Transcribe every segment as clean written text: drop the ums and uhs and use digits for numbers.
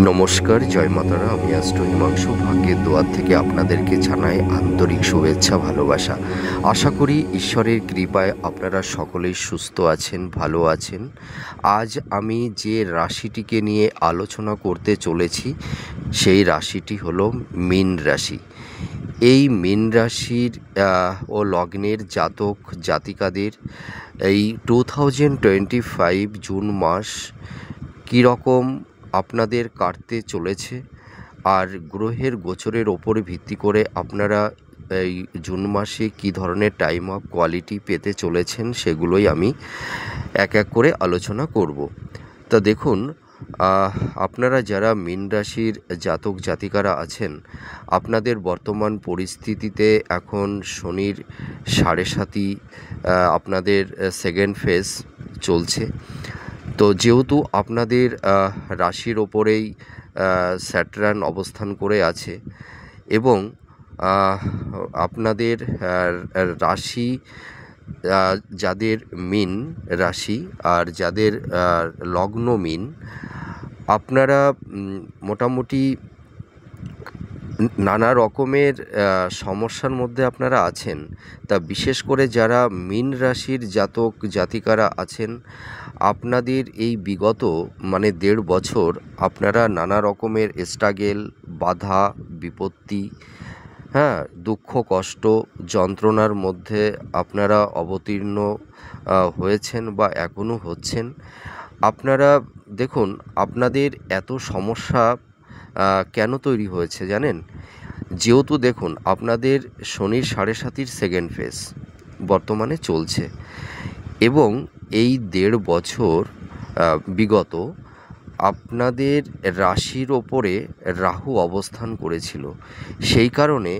নমস্কার, জয় মাতারা। আমি অ্যাস্ট্রো হিমাংশু ভাগ্যের দুয়ার থেকে আপনাদেরকে জানাই আন্তরিক শুভেচ্ছা, ভালোবাসা। আশা করি ঈশ্বরের কৃপায় আপনারা সকলেই সুস্থ আছেন, ভালো আছেন। আজ আমি যে রাশিটিকে নিয়ে আলোচনা করতে চলেছি সেই রাশিটি হলো মীন রাশি। এই মীন রাশির ও লগ্নের জাতক জাতিকাদের এই 2025 জুন মাস কীরকম আপনাদের কাটতে চলেছে, আর গ্রহের গোচরের ওপরে ভিত্তি করে আপনারা এই জুন মাসে কী ধরনের টাইম অফ কোয়ালিটি পেতে চলেছেন সেগুলোই আমি এক এক করে আলোচনা করব। তা দেখুন, আপনারা যারা মীন রাশির জাতক জাতিকারা আছেন, আপনাদের বর্তমান পরিস্থিতিতে এখন শনির 7.5 আপনাদের সেকেন্ড ফেজ চলছে। তো যেহেতু আপনাদের রাশির ওপরেই স্যাটার্ন অবস্থান করে আছে এবং আপনাদের রাশি যাদের মীন রাশি আর যাদের লগ্ন মীন, আপনারা মোটামুটি নানা রকমের সমস্যার মধ্যে আপনারা আছেন। তা বিশেষ করে যারা মীন রাশির জাতক জাতিকারা আছেন, আপনাদের এই বিগত 1.5 বছর আপনারা নানা রকমের স্ট্রাগেল, বাধা, বিপত্তি, দুঃখ, কষ্ট, যন্ত্রণার মধ্যে আপনারা অবতীর্ণ হয়েছেন বা এখনও হচ্ছেন। আপনারা দেখুন, আপনাদের এত সমস্যা কেন তৈরি হয়েছে জানেন? যেহেতু দেখুন, আপনাদের শনির 7.5 সেকেন্ড ফেজ বর্তমানে চলছে এবং এই 1.5 বছর বিগত আপনাদের রাশির ওপরে রাহু অবস্থান করেছিল। সেই কারণে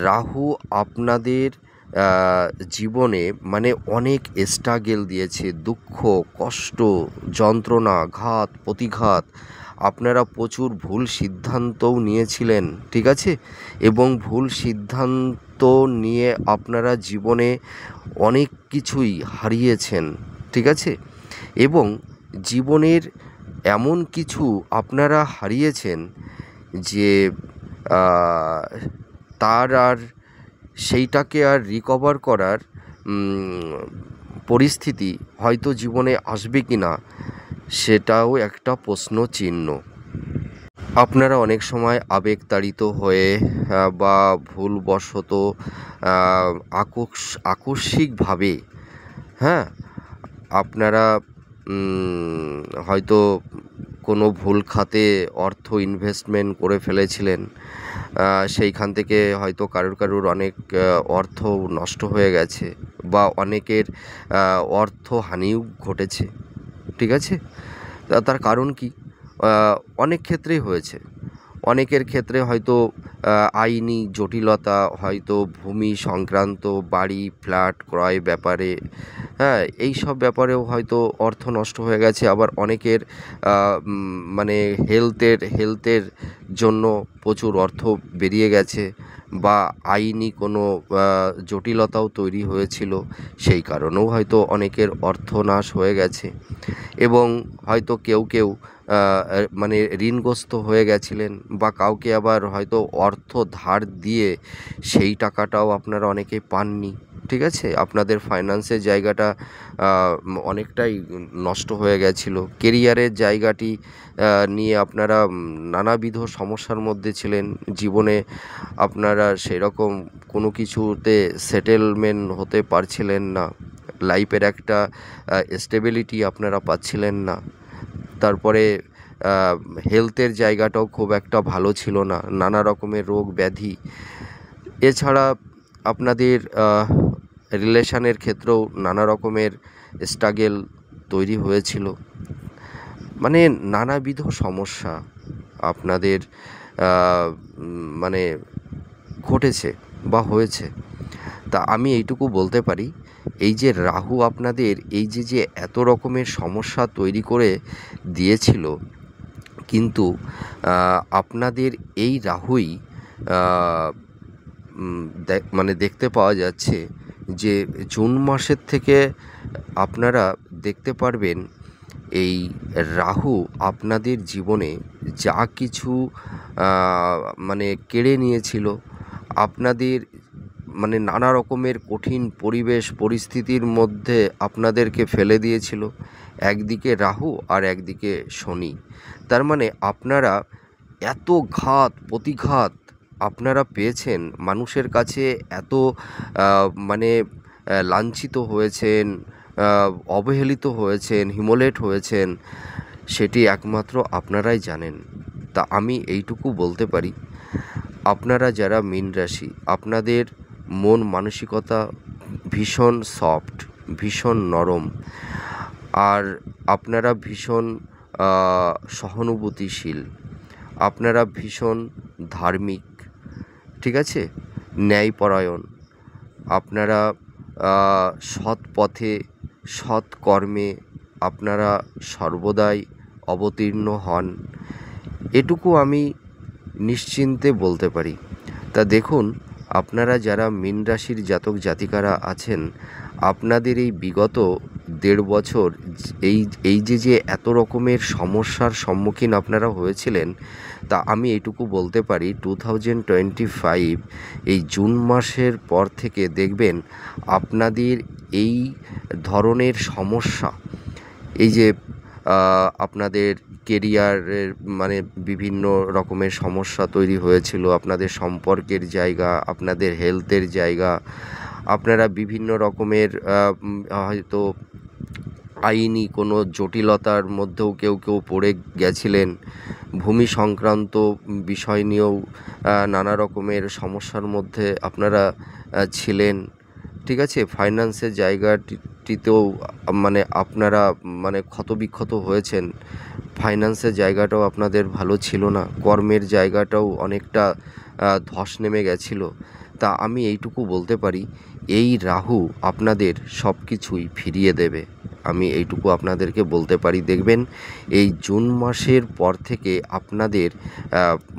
রাহু আপনাদের জীবনে অনেক স্ট্রাগেল দিয়েছে, দুঃখ, কষ্ট, যন্ত্রণা, ঘাত প্রতিঘাত। আপনারা প্রচুর ভুল সিদ্ধান্তও নিয়েছিলেন, ঠিক আছে? এবং ভুল সিদ্ধান্ত নিয়ে আপনারা জীবনে অনেক কিছুই হারিয়েছেন, ঠিক আছে? এবং জীবনের এমন কিছু আপনারা হারিয়েছেন যে তার আর সেইটাকে আর রিকভার করার পরিস্থিতি হয়তো জীবনে আসবে কি না সেটাও একটা প্রশ্ন চিহ্ন। আপনারা অনেক সময় আবেগতাড়িত হয়ে বা ভুলবশত আকস্মিকভাবে আপনারা হয়তো কোনো ভুল খাতে অর্থ ইনভেস্টমেন্ট করে ফেলেছিলেন। সেইখান থেকে হয়তো কারুর অনেক অর্থ নষ্ট হয়ে গেছে বা অনেকের অর্থহানিও ঘটেছে, ঠিক আছে? তার কারণ কি? অনেক ক্ষেত্রেই হয়েছে। অনেকের ক্ষেত্রে হয়তো আইনি জটিলতা, হয়তো ভূমি সংক্রান্ত, বাড়ি ফ্ল্যাট ক্রয় ব্যাপারে, এই সব ব্যাপারেও হয়তো অর্থ নষ্ট হয়ে গেছে। আবার অনেকের হেলথের জন্য প্রচুর অর্থ বেরিয়ে গেছে বা আইনি কোনো জটিলতাও তৈরি হয়েছিল, সেই কারণেও হয়তো অনেকের অর্থনাশ হয়ে গেছে। এবং হয়তো কেউ ঋণগ্রস্ত হয়ে গেছিলেন বা কাউকে আবার হয়তো অর্থ ধার দিয়ে সেই টাকাটাও আপনারা অনেকেই পাননি, ঠিক আছে? আপনাদের ফাইন্যান্সের জায়গাটা অনেকটাই নষ্ট হয়ে গেছিলো। কেরিয়ারের জায়গাটি নিয়ে আপনারা নানাবিধ সমস্যার মধ্যে ছিলেন। জীবনে আপনারা সেরকম কোনো কিছুতে সেটেলমেন্ট হতে পারছিলেন না। লাইফের একটা স্টেবিলিটি আপনারা পাচ্ছিলেন না। তারপরে হেলথের জায়গাটাও খুব একটা ভালো ছিল না, নানা রকমের রোগ ব্যাধি। এছাড়া আপনাদের রিলেশনের ক্ষেত্রেও নানা রকমের স্ট্রাগেল তৈরি হয়েছিল। নানাবিধ সমস্যা আপনাদের ঘটেছে বা হয়েছে। তা আমি এইটুকু বলতে পারি, এই যে রাহু আপনাদের এই যে এত রকমের সমস্যা তৈরি করে দিয়েছিল, কিন্তু আপনাদের এই রাহুই দেখতে পাওয়া যাচ্ছে যে জুন মাসের থেকে আপনারা দেখতে পারবেন এই রাহু আপনাদের জীবনে যা কিছু মানে কেড়ে নিয়েছিল, আপনাদের মানে নানা রকমের কঠিন পরিবেশ পরিস্থিতির মধ্যে আপনাদেরকে ফেলে দিয়েছিল। একদিকে রাহু আর একদিকে শনি। তার মানে আপনারা এত ঘাত প্রতিঘাত আপনারা পেয়েছেন, মানুষের কাছে এত মানে লাঞ্ছিত হয়েছেন, অবহেলিত হয়েছেন, হিমোলেট হয়েছেন, সেটি একমাত্র আপনারাই জানেন। তা আমি এইটুকু বলতে পারি, আপনারা যারা মীন রাশি, আপনাদের মন মানসিকতা ভীষণ সফট, ভীষণ নরম, আর আপনারা ভীষণ সহানুভূতিশীল, আপনারা ভীষণ ধার্মিক, ঠিক আছে, ন্যায়পরায়ণ, আপনারা সৎ পথে সৎ কর্মে আপনারা সর্বদাই অবতীর্ণ হন, এটুকু আমি নিশ্চিন্তে বলতে পারি। তা দেখুন, আপনারা যারা মীন রাশির জাতক জাতিকারা আছেন, আপনাদের এই বিগত 1.5 বছর এই যে এত রকমের সমস্যার সম্মুখীন আপনারা হয়েছিলেন, তা আমি এইটুকু বলতে পারি 2025 এই জুন মাসের পর থেকে দেখবেন আপনাদের এই ধরনের সমস্যা, এই যে আপনাদের কেরিয়ারের মানে বিভিন্ন রকমের সমস্যা তৈরি হয়েছিল, আপনাদের সম্পর্কের জায়গা, আপনাদের হেলথের জায়গা, আপনারা বিভিন্ন রকমের হয়তো আইনি কোনো জটিলতার মধ্যেও কেউ কেউ পড়ে গেছিলেন, ভূমি সংক্রান্ত বিষয় নিয়েও নানা রকমের সমস্যার মধ্যে আপনারা ছিলেন, ঠিক আছে, ফাইন্যান্সের জায়গাটিতেও মানে আপনারা মানে ক্ষতবিক্ষত হয়েছেন, ফাইন্যান্সের জায়গাটাও আপনাদের ভালো ছিল না, কর্মের জায়গাটাও অনেকটা ধস নেমে গেছিল। তা আমি এইটুকু বলতে পারি, এই রাহু আপনাদের সব কিছুই ফিরিয়ে দেবে। আমি এইটুকু আপনাদেরকে বলতে পারি। দেখবেন এই জুন মাসের পর থেকে আপনাদের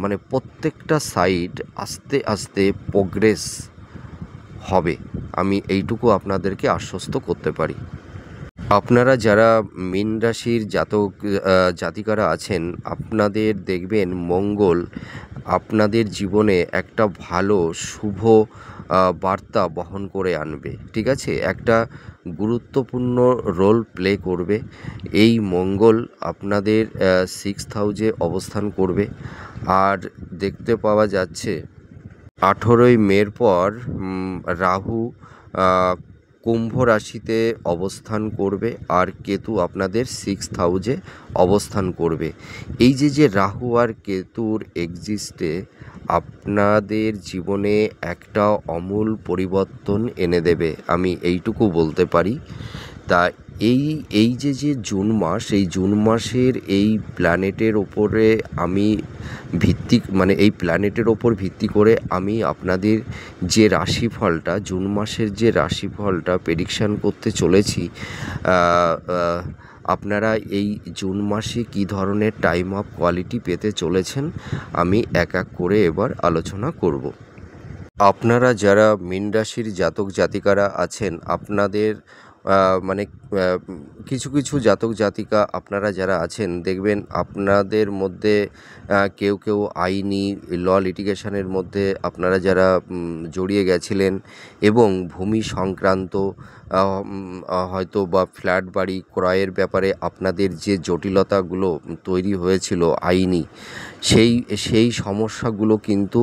মানে প্রত্যেকটা সাইড আস্তে আস্তে প্রোগ্রেস হবে, আমি এইটুকু আপনাদেরকে আশ্বস্ত করতে পারি। আপনারা যারা মীন রাশির জাতক জাতিকারা আছেন, আপনাদের দেখবেন মঙ্গল আপনাদের জীবনে একটা ভালো শুভ বার্তা বহন করে আনবে, ঠিক আছে, একটা গুরুত্বপূর্ণ রোল প্লে করবে। এই মঙ্গল আপনাদের 6th হাউসে অবস্থান করবে, আর দেখতে পাওয়া যাচ্ছে 18ই মের পর রাহু কুম্ভ রাশিতে অবস্থান করবে, আর কেতু আপনাদের 6th হাউসে অবস্থান করবে। এই যে রাহু আর কেতুর এক্সিস্টে আপনাদের জীবনে একটা আমূল পরিবর্তন এনে দেবে, আমি এইটুকু বলতে পারি। তা এই যে জুন মাস, এই জুন মাসের এই প্ল্যানেটের ওপরে আমি মানে এই প্ল্যানেটের ওপর ভিত্তি করে আমি আপনাদের যে রাশিফলটা, জুন মাসের যে রাশিফলটা প্রেডিকশান করতে চলেছি, আপনারা এই জুন মাসে কী ধরনের টাইম অফ কোয়ালিটি পেতে চলেছেন, আমি এক এক করে এবার আলোচনা করব। আপনারা যারা মীন রাশির জাতক জাতিকারা আছেন, আপনাদের মানে কিছু কিছু জাতক জাতিকা আপনারা যারা আছেন, দেখবেন আপনাদের মধ্যে কেউ কেউ আইনি লিটিগেশনের মধ্যে আপনারা যারা জড়িয়ে গেছিলেন, এবং ভূমি সংক্রান্ত হয়তো বা ফ্ল্যাট বাড়ি ক্রয়ের ব্যাপারে আপনাদের যে জটিলতাগুলো তৈরি হয়েছিল আইনি, সেই সমস্যাগুলো কিন্তু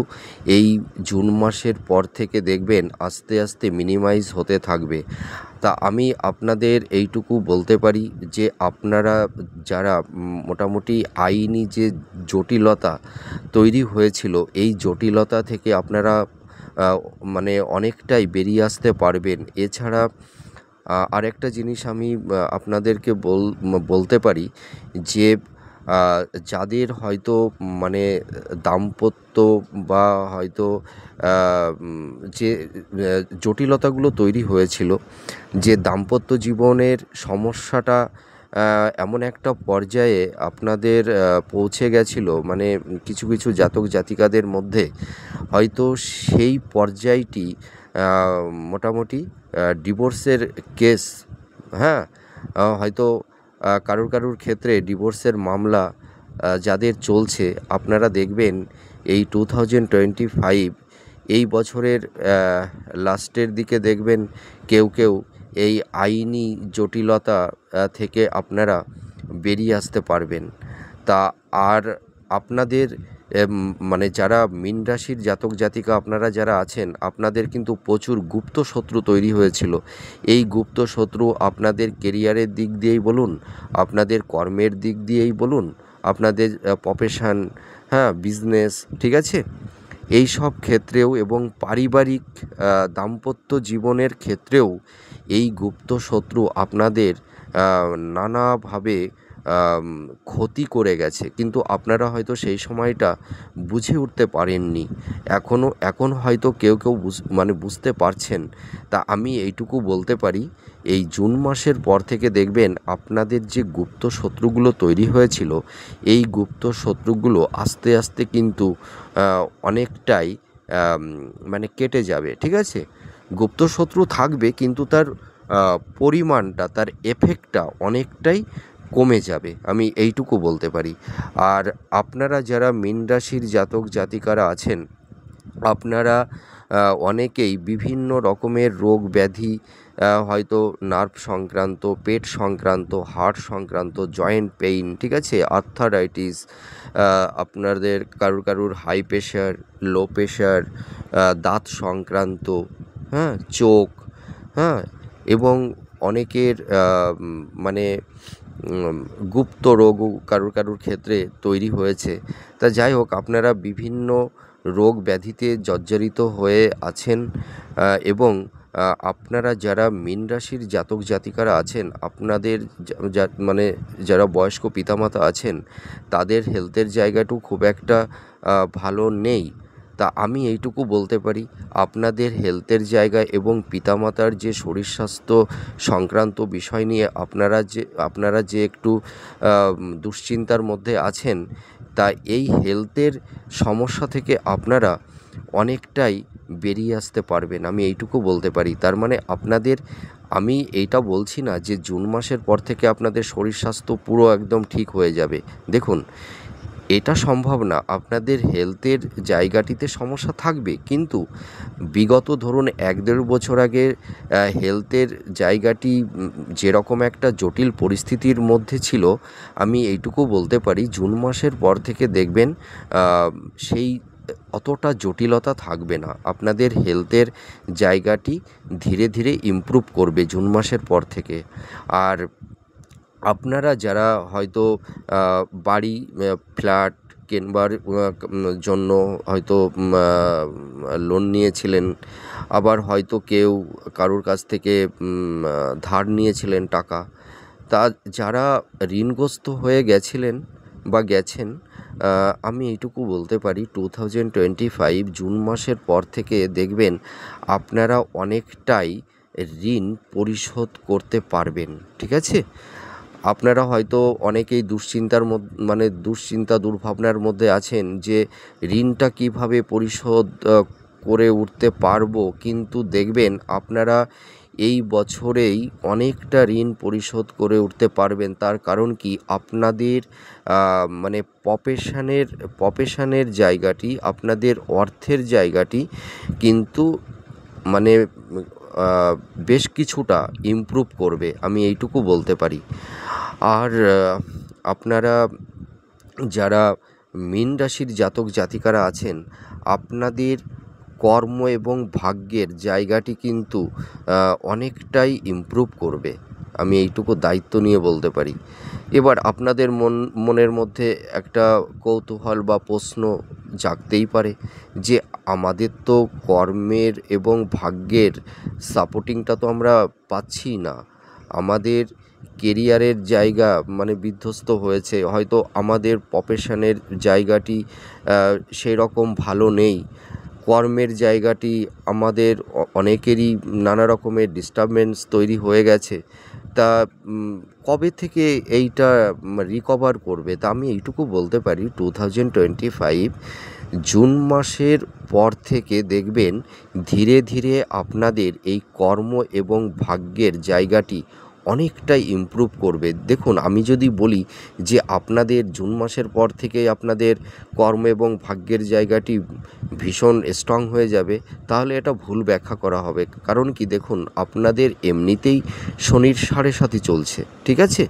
এই জুন মাসের পর থেকে দেখবেন আস্তে আস্তে মিনিমাইজ হতে থাকবে। তা আমি আপনাদের এইটুকু বলতে পারি যে আপনারা যারা মোটামুটি আইনি যে জটিলতা তৈরি হয়েছিল, এই জটিলতা থেকে আপনারা মানে অনেকটাই বেরিয়ে আসতে পারবেন। এছাড়া আরেকটা জিনিস আমি আপনাদেরকে বলতে পারি যে যাদের হয়তো মানে দাম্পত্য বা হয়তো যে জটিলতাগুলো তৈরি হয়েছিল, যে দাম্পত্য জীবনের সমস্যাটা এমন একটা পর্যায়ে আপনাদের পৌঁছে গেছিল, মানে কিছু কিছু জাতক জাতিকাদের মধ্যে হয়তো সেই পর্যায়টি মোটামুটি ডিভোর্সের কেস, হ্যাঁ, হয়তো কারুর কারুর ক্ষেত্রে ডিভোর্সের মামলা যাদের চলছে, আপনারা দেখবেন এই 2025 এই বছরের লাস্টের দিকে দেখবেন কেউ কেউ এই আইনি জটিলতা থেকে আপনারা বেরিয়ে আসতে পারবেন। তা আর আপনাদের মানে যারা মীন রাশির জাতক জাতিকা আপনারা যারা আছেন, আপনাদের কিন্তু প্রচুর গুপ্ত শত্রু তৈরি হয়েছিল। এই গুপ্ত শত্রু আপনাদের কেরিয়ারের দিক দিয়েই বলুন, আপনাদের কর্মের দিক দিয়েই বলুন, আপনাদের প্রফেশন, হ্যাঁ, বিজনেস, ঠিক আছে, এই সব ক্ষেত্রেও এবং পারিবারিক দাম্পত্য জীবনের ক্ষেত্রেও এই গুপ্ত শত্রু আপনাদের নানাভাবে ক্ষতি করে গেছে, কিন্তু আপনারা হয়তো সেই সময়টা বুঝে উঠতে পারেননি। এখন হয়তো কেউ কেউ বুঝতে পারছেন। তা আমি এইটুকু বলতে পারি, এই জুন মাসের পর থেকে দেখবেন আপনাদের যে গুপ্ত শত্রুগুলো তৈরি হয়েছিল, এই গুপ্ত শত্রুগুলো আস্তে আস্তে কিন্তু অনেকটাই কেটে যাবে, ঠিক আছে। গুপ্ত শত্রু থাকবে কিন্তু তার পরিমাণটা, তার এফেক্টটা অনেকটাই কমে যাবে, আমি এইটুকু বলতে পারি। আর আপনারা যারা মীন রাশির জাতক জাতিকারা আছেন, আপনারা অনেকেই বিভিন্ন রকমের রোগ ব্যাধি, হয়তো নার্ভ সংক্রান্ত, পেট সংক্রান্ত, হার্ট সংক্রান্ত, জয়েন্ট পেইন, ঠিক আছে, আর্থারাইটিস, আপনাদের কারুর কারুর হাই প্রেশার, লো প্রেশার, দাঁত সংক্রান্ত, হ্যাঁ, চোখ, হ্যাঁ, এবং অনেকের মানে গুপ্ত রোগও কারুর কারুর ক্ষেত্রে তৈরি হয়েছে। তা যাই হোক, আপনারা বিভিন্ন রোগ ব্যাধিতে জর্জরিত হয়ে আছেন, এবং আপনারা যারা মীন রাশির জাতক জাতিকারা আছেন, আপনাদের যারা বয়স্ক পিতামাতা আছেন, তাদের হেলথের জায়গাটাও খুব একটা ভালো নেই। তা আমি এইটুকু বলতে পারি, আপনাদের হেলথের জায়গায় এবং পিতামাতার যে শরীর স্বাস্থ্য সংক্রান্ত বিষয় নিয়ে আপনারা যে একটু দুশ্চিন্তার মধ্যে আছেন, তা এই হেলথের সমস্যা থেকে আপনারা অনেকটাই বেরিয়ে আসতে পারবেন, আমি এইটুকু বলতে পারি। তার মানে আমি এইটা বলছি না যে জুন মাসের পর থেকে আপনাদের শরীর স্বাস্থ্য পুরো একদম ঠিক হয়ে যাবে। দেখুন, এটা সম্ভব না। আপনাদের হেলথের জায়গাটিতে সমস্যা থাকবে, কিন্তু বিগত ধরুন 1-1.5 বছর আগে হেলথের জায়গাটি যেরকম একটা জটিল পরিস্থিতির মধ্যে ছিল, আমি এইটুকু বলতে পারি জুন মাসের পর থেকে দেখবেন সেই অতটা জটিলতা থাকবে না। আপনাদের হেলথের জায়গাটি ধীরে ধীরে ইমপ্রুভ করবে জুন মাসের পর থেকে। আর আপনারা যারা হয়তো বাড়ি, ফ্ল্যাট কেনবার জন্য হয়তো লোন নিয়েছিলেন, আবার হয়তো কেউ কারুর কাছ থেকে ধার নিয়েছিলেন টাকা, তা যারা ঋণগ্রস্ত হয়ে গেছিলেন বা গেছেন, আমি এইটুকু বলতে পারি 2025 জুন মাসের পর থেকে দেখবেন আপনারা অনেকটাই ঋণ পরিশোধ করতে পারবেন, ঠিক আছে। আপনারা হয়তো অনেকেই দুশ্চিন্তা দুর্ভাবনার মধ্যে আছেন যে ঋণটা কিভাবে পরিশোধ করে উঠতে পারবো, কিন্তু দেখবেন আপনারা এই বছরেই অনেকটা ঋণ পরিশোধ করে উঠতে পারবেন। তার কারণ কি, আপনাদের প্রফেশনের জায়গাটি, আপনাদের অর্থের জায়গাটি কিন্তু বেশ কিছুটা ইমপ্রুভ করবে, আমি এইটুকু বলতে পারি। আর আপনারা যারা মীন রাশির জাতক জাতিকারা আছেন, আপনাদের কর্ম এবং ভাগ্যের জায়গাটি কিন্তু অনেকটাই ইমপ্রুভ করবে, আমি এইটুকু দায়িত্ব নিয়ে বলতে পারি। এবার আপনাদের মনের মধ্যে একটা কৌতূহল বা প্রশ্ন জাগতেই পারে যে আমাদের তো কর্মের এবং ভাগ্যের সাপোর্টিংটা তো আমরা পাচ্ছি না, আমাদের কেরিয়ারের জায়গা বিধ্বস্ত হয়েছে, হয়তো আমাদের প্রফেশনের জায়গাটি সেই রকম ভালো নেই, কর্মের জায়গাটি আমাদের অনেকেরই নানা রকমের ডিস্টারবেন্স তৈরি হয়ে গেছে। তা কবে থেকে এইটা রিকভার করবে? তা আমি এইটুকু বলতে পারি 2025 জুন মাসের পর থেকে দেখবেন ধীরে ধীরে আপনাদের এই কর্ম এবং ভাগ্যের জায়গাটি অনেকটাই ইমপ্রুভ করবে। দেখুন, আমি যদি বলি যে আপনাদের জুন মাসের পর থেকে আপনাদের কর্ম এবং ভাগ্যের জায়গাটি ভীষণ স্ট্রং হয়ে যাবে, তাহলে এটা ভুল ব্যাখ্যা করা হবে। কারণ কি, দেখুন, আপনাদের এমনিতেই শনির সাড়ে সাথী চলছে, ঠিক আছে?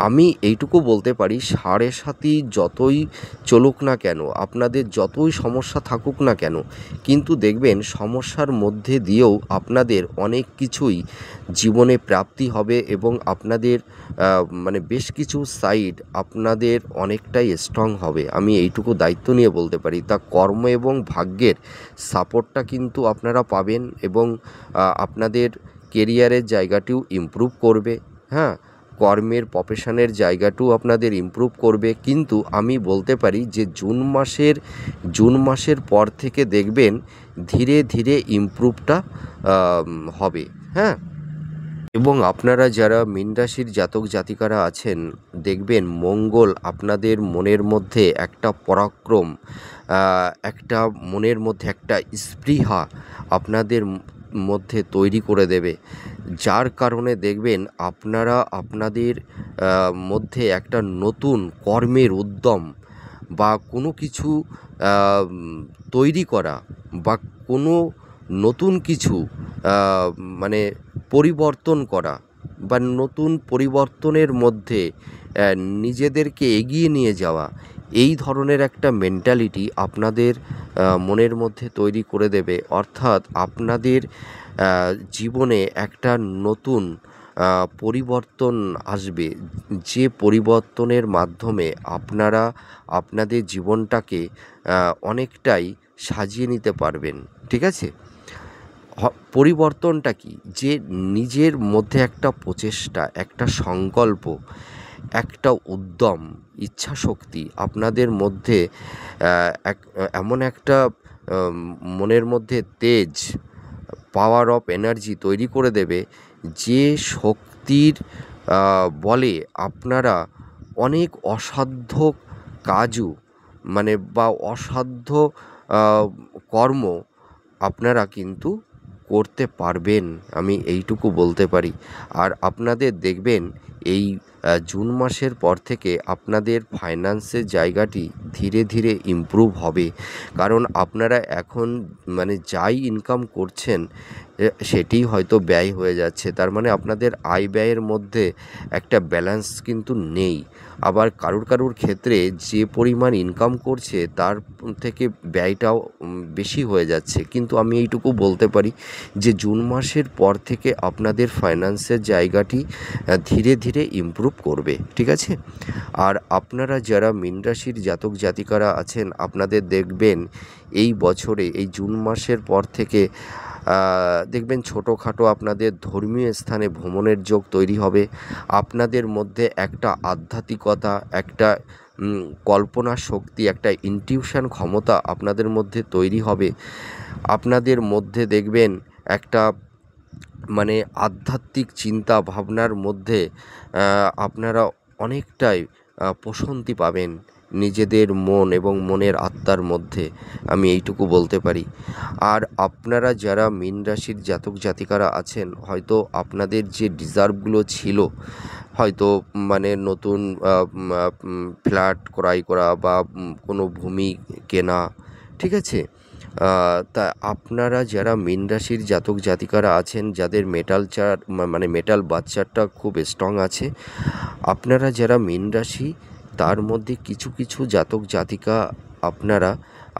আমি এইটুকু বলতে পারি, সাড়ে সাথী যতই চলুক না কেন, আপনাদের যতই সমস্যা থাকুক না কেন, কিন্তু দেখবেন সমস্যার মধ্যে দিয়েও আপনাদের অনেক কিছুই জীবনে প্রাপ্তি হবে এবং আপনাদের মানে বেশ কিছু সাইড আপনাদের অনেকটাই স্ট্রং হবে। আমি এইটুকু দায়িত্ব নিয়ে বলতে পারি। তা কর্ম এবং ভাগ্যের সাপোর্টটা কিন্তু আপনারা পাবেন এবং আপনাদের কেরিয়ারের জায়গাটিও ইমপ্রুভ করবে। হ্যাঁ, কর্মের প্রফেশনের জায়গাটিও আপনাদের ইমপ্রুভ করবে। কিন্তু আমি বলতে পারি যে জুন মাসের পর থেকে দেখবেন ধীরে ধীরে ইমপ্রুভটা হবে। হ্যাঁ, এবং আপনারা যারা মীন রাশির জাতক জাতিকারা আছেন, দেখবেন মঙ্গল আপনাদের মনের মধ্যে একটা পরাক্রম, একটা মনের মধ্যে একটা স্পৃহা আপনাদের মধ্যে তৈরি করে দেবে, যার কারণে দেখবেন আপনারা আপনাদের মধ্যে একটা নতুন কর্মের উদ্যম বা কোনো কিছু তৈরি করা বা কোনো নতুন কিছু মানে পরিবর্তন করা বা নতুন পরিবর্তনের মধ্যে নিজেদেরকে এগিয়ে নিয়ে যাওয়া, এই ধরনের একটা মেন্টালিটি আপনাদের মনের মধ্যে তৈরি করে দেবে। অর্থাৎ আপনাদের জীবনে একটা নতুন পরিবর্তন আসবে, যে পরিবর্তনের মাধ্যমে আপনারা আপনাদের জীবনটাকে অনেকটাই সাজিয়ে নিতে পারবেন, ঠিক আছে? পরিবর্তনটা কি, যে নিজের মধ্যে একটা প্রচেষ্টা, একটা সংকল্প, একটা উদ্যম, ইচ্ছাশক্তি আপনাদের মধ্যে এমন একটা মনের মধ্যে তেজ, পাওয়ার অফ এনার্জি তৈরি করে দেবে, যে শক্তির বলে আপনারা অনেক অসাধ্য কাজও মানে বা অসাধ্য কর্ম আপনারা কিন্তু করতে পারবেন, আমি এইটুকু বলতে পারি। আর আপনাদের দেখবেন এই জুন মাসের পর থেকে আপনাদের ফাইন্যান্সের জায়গাটি ধীরে ধীরে ইমপ্রুভ হবে। কারণ আপনারা এখন মানে যাই ইনকাম করছেন সেটিই হয়তো ব্যয় হয়ে যাচ্ছে। তার মানে আপনাদের আয় ব্যয়ের মধ্যে একটা ব্যালেন্স কিন্তু নেই। আবার কারুর ক্ষেত্রে যে পরিমাণ ইনকাম করছে তার থেকে ব্যয়টাও বেশি হয়ে যাচ্ছে। কিন্তু আমি এইটুকু বলতে পারি যে জুন মাসের পর থেকে আপনাদের ফাইন্যান্সের জায়গাটি ধীরে ধীরে ইমপ্রুভ করবে, ঠিক আছে? আর আপনারা যারা মীন রাশির জাতক জাতিকারা আছেন, আপনাদের দেখবেন এই বছরে এই জুন মাসের পর থেকে দেখবেন ছোটোখাটো আপনাদের ধর্মীয় স্থানে ভ্রমণের যোগ তৈরি হবে। আপনাদের মধ্যে একটা আধ্যাত্মিকতা, একটা কল্পনা শক্তি, একটা ইনটিউশন ক্ষমতা আপনাদের মধ্যে তৈরি হবে। আপনাদের মধ্যে দেখবেন একটা মানে আধ্যাত্মিক চিন্তা ভাবনার মধ্যে আপনারা অনেকটাই প্রশান্তি পাবেন নিজেদের মন এবং মনের আত্মার মধ্যে, আমি এইটুকু বলতে পারি। আর আপনারা যারা মীন রাশির জাতক জাতিকারা আছেন, হয়তো আপনাদের যে ডিজার্ভগুলো ছিল, হয়তো মানে নতুন ফ্ল্যাট ক্রয় করা বা কোনো ভূমি কেনা, ঠিক আছে? তা আপনারা যারা মীন রাশির জাতক জাতিকারা আছেন, যাদের মেটাল চার্ট মানে মেটাল বার্থ চার্টটা খুব স্ট্রং আছে, আপনারা যারা মীন রাশি, তার মধ্যে কিছু কিছু জাতক জাতিকা আপনারা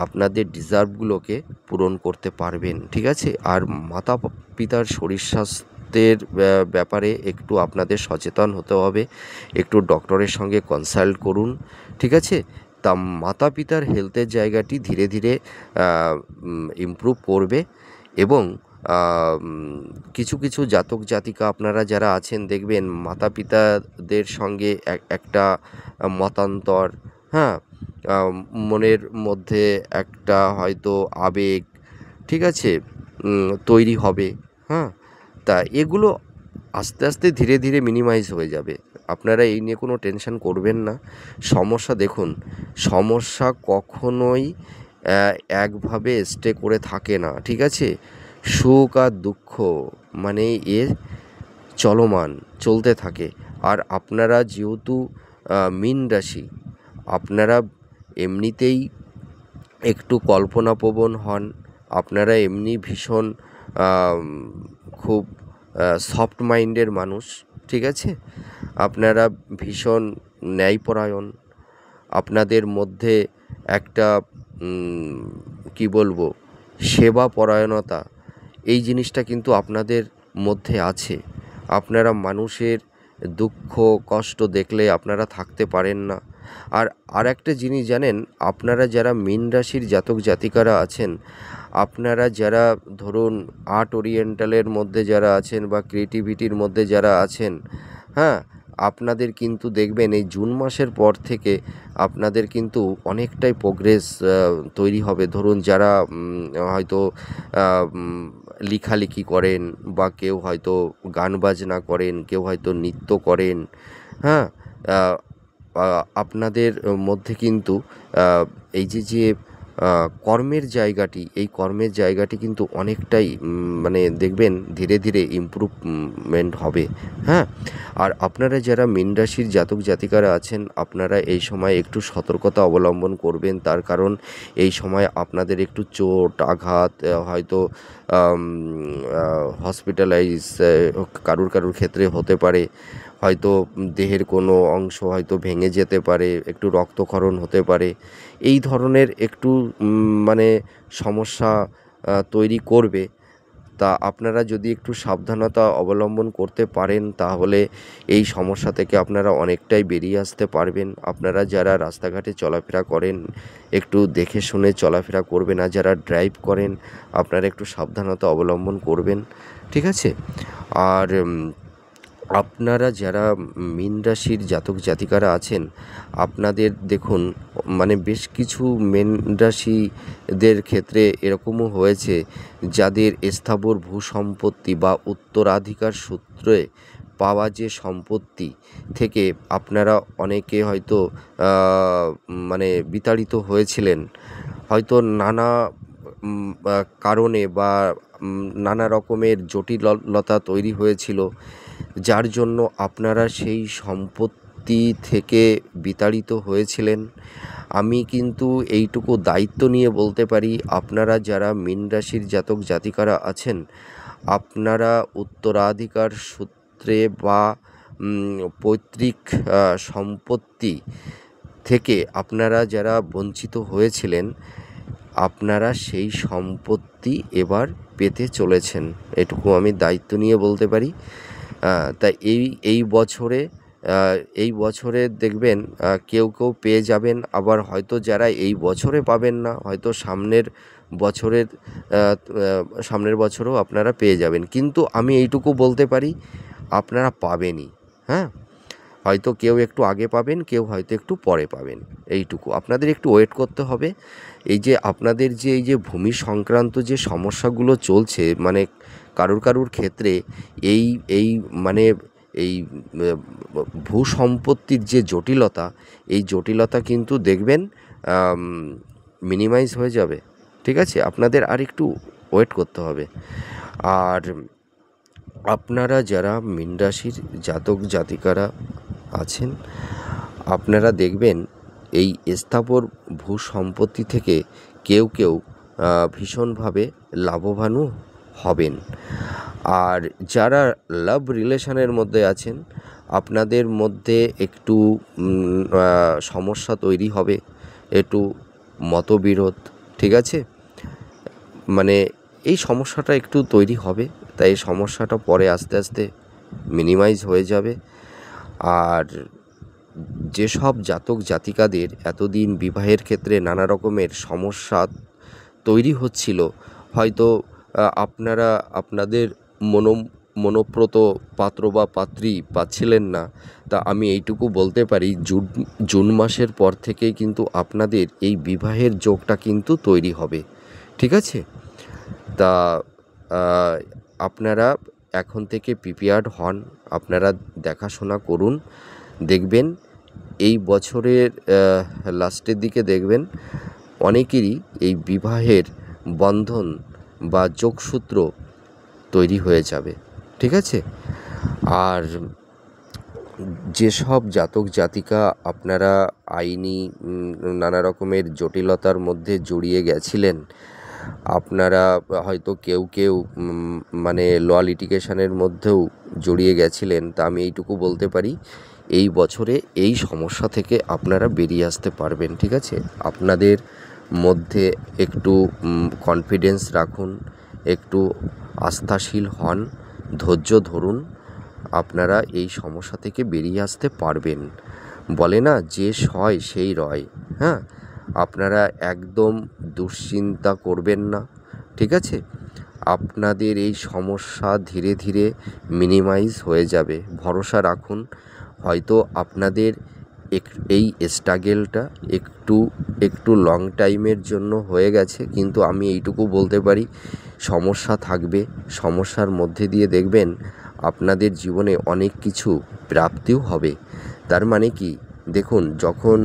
আপনাদের ডিজার্ভগুলোকে পূরণ করতে পারবেন, ঠিক আছে? আর মাতা পিতার শরীর স্বাস্থ্যের ব্যাপারে একটু আপনাদের সচেতন হতে হবে। একটু ডক্টরের সঙ্গে কনসাল্ট করুন, ঠিক আছে? তা মাতা পিতার হেলথের জায়গাটি ধীরে ধীরে ইমপ্রুভ করবে। এবং কিছু কিছু জাতক জাতিকা আপনারা যারা আছেন, দেখবেন মাতা পিতাদের সঙ্গে একটা মতান্তর, হ্যাঁ, মনের মধ্যে একটা হয়তো আবেগ, ঠিক আছে, তৈরি হবে। হ্যাঁ, তা এগুলো আস্তে আস্তে ধীরে ধীরে মিনিমাইজ হয়ে যাবে। আপনারা এই নিয়ে কোনো টেনশন করবেন না। সমস্যা, দেখুন, সমস্যা কখনোই একভাবে স্টে করে থাকে না, ঠিক আছে? সুখ আর দুঃখ মানে এর চলমান চলতে থাকে। আর আপনারা যেহেতু মীন রাশি, আপনারা এমনিতেই একটু কল্পনাপ্রবণ হন, আপনারা এমনি ভীষণ খুব সফট মাইন্ডের মানুষ, ঠিক আছে? আপনারা ভীষণ ন্যায়পরায়ণ, আপনাদের মধ্যে একটা কী বলবো, সেবা পরায়ণতা, এই জিনিসটা কিন্তু আপনাদের মধ্যে আছে। আপনারা মানুষের দুঃখ কষ্ট দেখলে আপনারা থাকতে পারেন না। আর একটা জিনিস জানেন, আপনারা যারা মীন রাশির জাতক জাতিকারা আছেন, আপনারা যারা ধরুন আর্ট ওরিয়েন্টালের মধ্যে যারা আছেন বা ক্রিয়েটিভিটির মধ্যে যারা আছেন, হ্যাঁ, আপনাদের কিন্তু দেখবেন এই জুন মাসের পর থেকে আপনাদের কিন্তু অনেকটাই প্রোগ্রেস তৈরি হবে। ধরুন যারা হয়তো লেখালেখি করেন, বা কেউ হয়তো গান বাজনা করেন, কেউ হয়তো নৃত্য করেন, হ্যাঁ, আপনাদের মধ্যে কিন্তু এই যে কর্মের জায়গাটি, এই কর্মের জায়গাটি কিন্তু অনেকটাই মানে দেখবেন ধীরে ধীরে ইমপ্রুভমেন্ট হবে, হ্যাঁ। আর আপনারা যারা মীন রাশির জাতক জাতিকারা আছেন, আপনারা এই সময় একটু সতর্কতা অবলম্বন করবেন। তার কারণ এই সময় আপনাদের একটু চোট আঘাত, হয়তো হসপিটালাইজ কারুর ক্ষেত্রে হতে পারে, হয়তো দেহের কোনো অংশ হয়তো ভেঙে যেতে পারে, একটু রক্তক্ষরণ হতে পারে, এই ধরনের একটু মানে সমস্যা তৈরি করবে। তা আপনারা যদি একটু সাবধানতা অবলম্বন করতে পারেন, তাহলে এই সমস্যা থেকে আপনারা অনেকটাই বেরিয়ে আসতে পারবেন। আপনারা যারা রাস্তাঘাটে চলাফেরা করেন, একটু দেখে শুনে চলাফেরা করবেন। আর যারা ড্রাইভ করেন, আপনারা একটু সাবধানতা অবলম্বন করবেন, ঠিক আছে? আর আপনারা যারা মীন রাশির জাতক জাতিকারা আছেন, আপনাদের দেখুন মানে বেশ কিছু মীন রাশিদের ক্ষেত্রে এরকমও হয়েছে, যাদের স্থাবর ভূসম্পত্তি বা উত্তরাধিকার সূত্রে পাওয়া যে সম্পত্তি থেকে আপনারা অনেকে হয়তো মানে বিতাড়িত হয়েছিলেন, হয়তো নানা কারণে বা নানা রকমের জটিলতা তৈরি হয়েছিল, যার জন্য আপনারা সেই সম্পত্তি থেকে বিতাড়িত হয়েছিলেন। আমি কিন্তু এইটুকু দায়িত্ব নিয়ে বলতে পারি, আপনারা যারা মীন রাশির জাতক জাতিকারা আছেন, আপনারা উত্তরাধিকার সূত্রে বা পৈতৃক সম্পত্তি থেকে আপনারা যারা বঞ্চিত হয়েছিলেন, আপনারা সেই সম্পত্তি এবার পেতে চলেছেন, এটুকু আমি দায়িত্ব নিয়ে বলতে পারি। তাই এই বছরে দেখবেন কেউ পেয়ে যাবেন, আবার হয়তো যারা এই বছরে পাবেন না, হয়তো সামনের বছরেও আপনারা পেয়ে যাবেন। কিন্তু আমি এইটুকু বলতে পারি, আপনারা পাবেনই, হ্যাঁ। হয়তো কেউ একটু আগে পাবেন, কেউ হয়তো একটু পরে পাবেন, এইটুকু আপনাদের একটু ওয়েট করতে হবে। এই যে আপনাদের যে এই যে ভূমি সংক্রান্ত যে সমস্যাগুলো চলছে, মানে কারুর ক্ষেত্রে এই মানে এই ভূসম্পত্তির যে জটিলতা, এই জটিলতা কিন্তু দেখবেন মিনিমাইজ হয়ে যাবে, ঠিক আছে? আপনাদের আর একটু ওয়েট করতে হবে। আর আপনারা যারা মীন রাশির জাতক জাতিকারা আছেন, আপনারা দেখবেন এই স্থাবর ভূসম্পত্তি থেকে কেউ ভীষণভাবে লাভবানও হবেন। আর যারা লাভ রিলেশনের মধ্যে আছেন, আপনাদের মধ্যে একটু সমস্যা তৈরি হবে, একটু মতবিরোধ, ঠিক আছে? মানে এই সমস্যাটা একটু তৈরি হবে, তাই এই সমস্যাটা পরে আস্তে আস্তে মিনিমাইজ হয়ে যাবে। আর যেসব জাতক জাতিকাদের এতদিন বিবাহের ক্ষেত্রে নানা রকমের সমস্যা তৈরি হচ্ছিল, হয়তো আপনারা আপনাদের মনোপ্রত পাত্র বা পাত্রী পাচ্ছিলেন না, তা আমি এইটুকু বলতে পারি, জুন মাসের পর থেকেই কিন্তু আপনাদের এই বিবাহের যোগটা কিন্তু তৈরি হবে, ঠিক আছে? তা আপনারা এখন থেকে প্রিপেয়ার্ড হন, আপনারা দেখাশোনা করুন। দেখবেন এই বছরের লাস্টের দিকে দেখবেন অনেকেরই এই বিবাহের বন্ধন বা যোগসূত্র তৈরি হয়ে যাবে, ঠিক আছে? আর যেসব জাতক জাতিকা আপনারা আইনি নানা রকমের জটিলতার মধ্যে জড়িয়ে গেছিলেন, আপনারা হয়তো কেউ কেউ মানে ল লিটিগেশনের মধ্যেও জড়িয়ে গেছিলেন, তা আমি এইটুকু বলতে পারি এই বছরে এই সমস্যা থেকে আপনারা বেরিয়ে আসতে পারবেন। ঠিক আছে, আপনাদের মধ্যে একটু কনফিডেন্স রাখুন, একটু আস্থাশীল হন, ধৈর্য ধরুন, আপনারা এই সমস্যা থেকে বেরিয়ে আসতে পারবেন। বলে না, যে সয় সেই রয়। হ্যাঁ, আপনারা একদম দুশ্চিন্তা করবেন না। ঠিক আছে, আপনাদের এই সমস্যা ধীরে ধীরে মিনিমাইজ হয়ে যাবে, ভরসা রাখুন। হয়তো আপনাদের এই স্ট্রাগেলটা একটু একটু লং টাইমের জন্য হয়ে গেছে, কিন্তু আমি এইটুকু বলতে পারি সমস্যা থাকবে, সমস্যার মধ্যে দিয়ে দেখবেন আপনাদের জীবনে অনেক কিছু প্রাপ্তিও হবে। তার মানে কি, দেখুন, যখন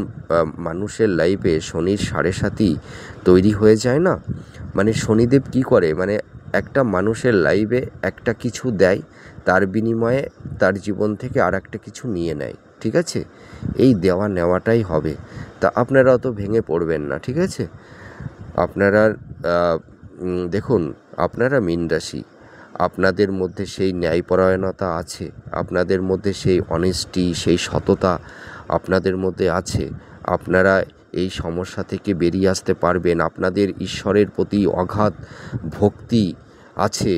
মানুষের লাইফে শনির সাড়ে সাতি তৈরি হয়ে যায় না, মানে শনিদেব কি করে, মানে একটা মানুষের লাইফে একটা কিছু দেয়, তার বিনিময়ে তার জীবন থেকে আর একটা কিছু নিয়ে নেয়। ঠিক আছে, এই দেওয়া নেওয়াটাই হবে। তা আপনারা অত ভেঙে পড়বেন না। ঠিক আছে, আপনারা দেখুন, আপনারা মীন রাশি, আপনাদের মধ্যে সেই ন্যায়পরায়ণতা আছে, আপনাদের মধ্যে সেই অনেস্টি, সেই সততা আপনাদের মধ্যে আছে। আপনারা এই সমস্যা থেকে বেরিয়ে আসতে পারবেন। আপনাদের ঈশ্বরের প্রতি অগাধ ভক্তি আছে।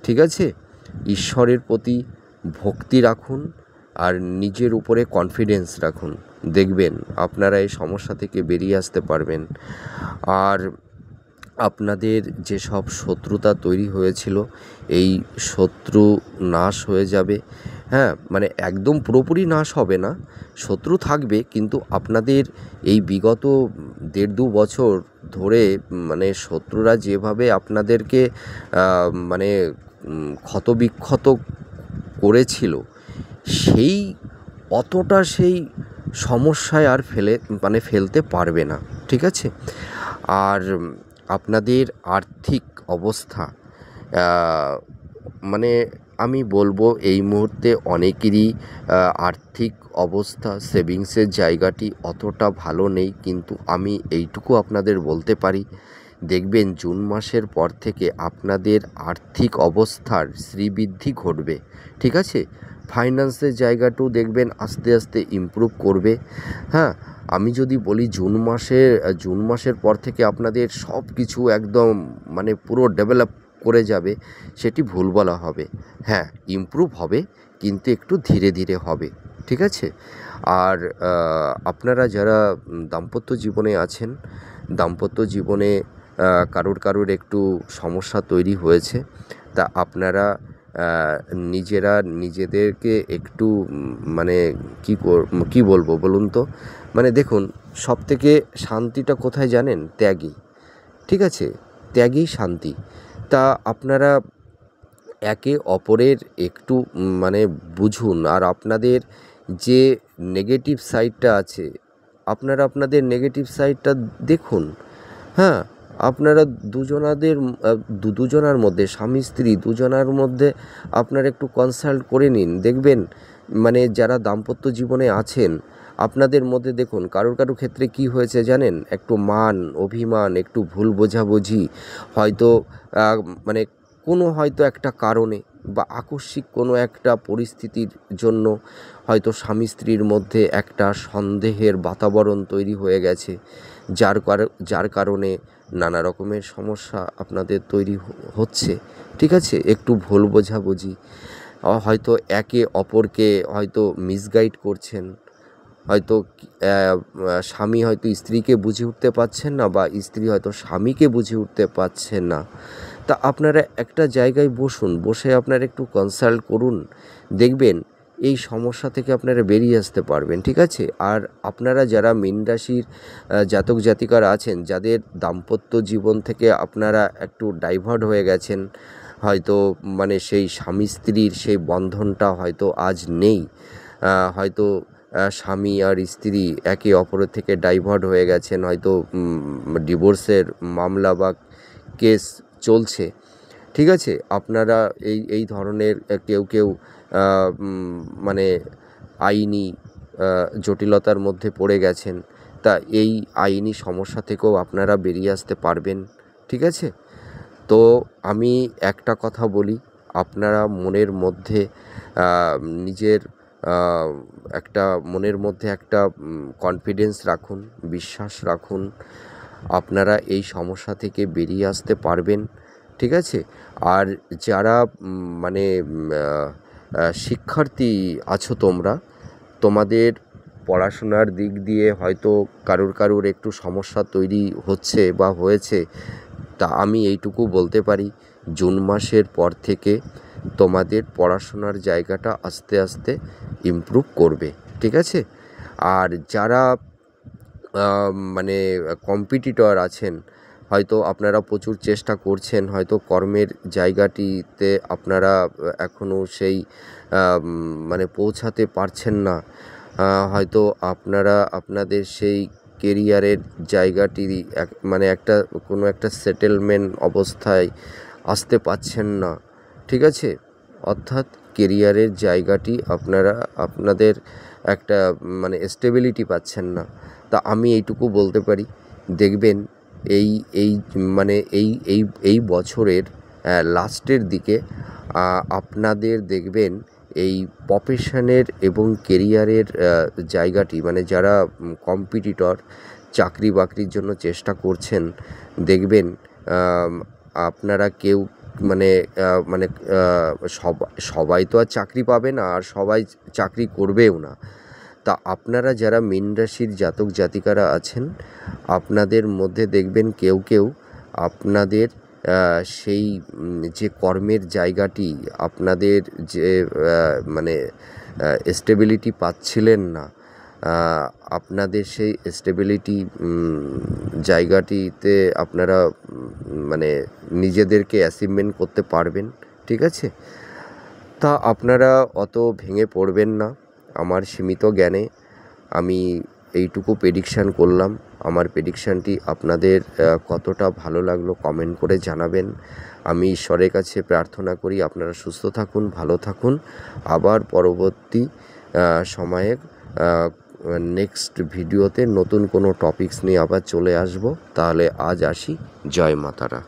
ঠিক আছে, ঈশ্বরের প্রতি ভক্তি রাখুন আর নিজের উপরে কনফিডেন্স রাখুন, দেখবেন আপনারা এই সমস্যা থেকে বেরিয়ে আসতে পারবেন। আর আপনাদের যেসব শত্রুতা তৈরি হয়েছিল, এই শত্রু নাশ হয়ে যাবে। হ্যাঁ, মানে একদম পুরোপুরি নাশ হবে না, শত্রু থাকবে, কিন্তু আপনাদের এই বিগত 1.5-2 বছর ধরে মানে শত্রুরা যেভাবে আপনাদেরকে মানে ক্ষতবিক্ষত করেছিল, সেই অতটা সেই সমস্যায় আর ফেলতে পারবে না। ঠিক আছে, আর আপনাদের আর্থিক অবস্থা মানে আমি বলবো এই মুহূর্তে অনেকেরই আর্থিক অবস্থা, সেভিংসের জায়গাটি অতটা ভালো নেই, কিন্তু আমি এইটুকু আপনাদের বলতে পারি, দেখবেন জুন মাসের পর থেকে আপনাদের আর্থিক অবস্থার শ্রীবৃদ্ধি ঘটবে। ঠিক আছে, ফাইন্যান্সের জায়গাটাও দেখবেন আস্তে আস্তে ইমপ্রুভ করবে। হ্যাঁ, আমি যদি বলি জুন মাসের পর থেকে আপনাদের সব কিছু একদম মানে পুরো ডেভেলপ করে যাবে, সেটি ভুল বলা হবে। হ্যাঁ, ইমপ্রুভ হবে, কিন্তু একটু ধীরে ধীরে হবে। ঠিক আছে, আর আপনারা যারা দাম্পত্য জীবনে আছেন, দাম্পত্য জীবনে কারোর একটু সমস্যা তৈরি হয়েছে, তা আপনারা নিজেরা নিজেদেরকে একটু মানে কী বলবো বলুন তো, মানে দেখুন, সবথেকে শান্তিটা কোথায় জানেন? ত্যাগী। ঠিক আছে, ত্যাগী শান্তি। তা আপনারা একে অপরের একটু মানে বুঝুন, আর আপনাদের যে নেগেটিভ সাইডটা আছে, আপনারা আপনাদের নেগেটিভ সাইডটা দেখুন। হ্যাঁ, আপনারা দুজনার মধ্যে, স্বামী স্ত্রী দুজনার মধ্যে আপনারা একটু কনসাল্ট করে নিন, দেখবেন মানে যারা দাম্পত্য জীবনে আছেন আপনাদের মধ্যে, দেখুন কারোর ক্ষেত্রে কি হয়েছে জানেন, একটু মান অভিমান, একটু ভুল বোঝাবুঝি, হয়তো মানে কোনো হয়তো একটা কারণে বা আকস্মিক কোনো একটা পরিস্থিতির জন্য হয়তো স্বামী স্ত্রীর মধ্যে একটা সন্দেহের বাতাবরণ তৈরি হয়ে গেছে, যার কারণে নানা রকমের সমস্যা আপনাদের তৈরি হচ্ছে। ঠিক আছে, একটু ভুল বোঝাবুঝি, হয়তো একে অপরকে হয়তো মিসগাইড করছেন, হয়তো স্বামী হয়তো স্ত্রীকে বুঝে উঠতে পারছেন না, বা স্ত্রী হয়তো স্বামীকে বুঝে উঠতে পারছেন না। তা আপনারা একটা জায়গায় বসুন, বসে আপনারা একটু কনসাল্ট করুন, দেখবেন এই সমস্যা থেকে আপনারা বেরিয়ে আসতে পারবেন। ঠিক আছে, আর আপনারা যারা মীন রাশির জাতক জাতিকারা আছেন, যাদের দাম্পত্য জীবন থেকে আপনারা একটু ডাইভার্ট হয়ে গেছেন, হয়তো মানে সেই স্বামী স্ত্রীর সেই বন্ধনটা হয়তো আজ নেই, হয়তো স্বামী আর স্ত্রী একে অপরের থেকে ডাইভার্ট হয়ে গেছেন, হয়তো ডিভোর্সের মামলা বা কেস চলছে। ঠিক আছে, আপনারা এই ধরনের কেউ মানে আইনি জটিলতার মধ্যে পড়ে গেছেন, তা এই আইনি সমস্যা থেকেও আপনারা বেরিয়ে আসতে পারবেন। ঠিক আছে? তো আমি একটা কথা বলি, আপনারা মনের মধ্যে নিজের আহ, একটা মনের মধ্যে একটা কনফিডেন্স রাখুন, বিশ্বাস রাখুন, আপনারা এই সমস্যা থেকে বেরিয়ে আসতে পারবেন। ঠিক আছে? আর যারা মানে শিক্ষার্থী আছো তোমরা, তোমাদের পড়াশোনার দিক দিয়ে হয়তো কারুর একটু সমস্যা তৈরি হচ্ছে বা হয়েছে, তা আমি এইটুকু বলতে পারি, জুন মাসের পর থেকে তোমাদের পড়াশোনার জায়গাটা আস্তে আস্তে ইমপ্রুভ করবে। ঠিক আছে? আর যারা মানে কম্পিটিটর আছেন, হয়তো আপনারা প্রচুর চেষ্টা করছেন, হয়তো কর্মের জায়গাটিতে আপনারা এখনও সেই মানে পৌঁছাতে পারছেন না, হয়তো আপনারা আপনাদের সেই কেরিয়ারের জায়গাটি মানে একটা কোনো একটা সেটেলমেন্ট অবস্থায় আসতে পারছেন না। ঠিক আছে? অর্থাৎ কেরিয়ারের জায়গাটি আপনারা আপনাদের একটা মানে স্টেবিলিটি পাচ্ছেন না। তা আমি এইটুকু বলতে পারি, দেখবেন এই এই মানে এই বছরের লাস্টের দিকে আপনাদের দেখবেন এই প্রফেশনের এবং কেরিয়ারের জায়গাটি, মানে যারা কম্পিটিটর, চাকরি বাকরির জন্য চেষ্টা করছেন, দেখবেন আপনারা কেউ মানে মানে সবাই তো আর চাকরি পাবে না, আর সবাই চাকরি করবেও না। তা আপনারা যারা মীন রাশির জাতক জাতিকারা আছেন, আপনাদের মধ্যে দেখবেন কেউ কেউ আপনাদের সেই যে কর্মের জায়গাটি, আপনাদের যে মানে স্টেবিলিটি পাচ্ছিলেন না, আপনাদের সেই স্টেবিলিটি জায়গাটিতে আপনারা মানে নিজেদেরকে অ্যাচিভমেন্ট করতে পারবেন। ঠিক আছে? তা আপনারা অত ভেঙে পড়বেন না। আমার সীমিত জ্ঞানে আমি এইটুকু প্রেডিকশান করলাম। আমার প্রেডিকশানটি আপনাদের কতটা ভালো লাগলো কমেন্ট করে জানাবেন। আমি ঈশ্বরের কাছে প্রার্থনা করি আপনারা সুস্থ থাকুন, ভালো থাকুন। আবার পরবর্তী সময়ে নেক্সট ভিডিওতে নতুন কোনো টপিকস নিয়ে আবার চলে আসব। তাহলে আজ আসি। জয় মা তারা।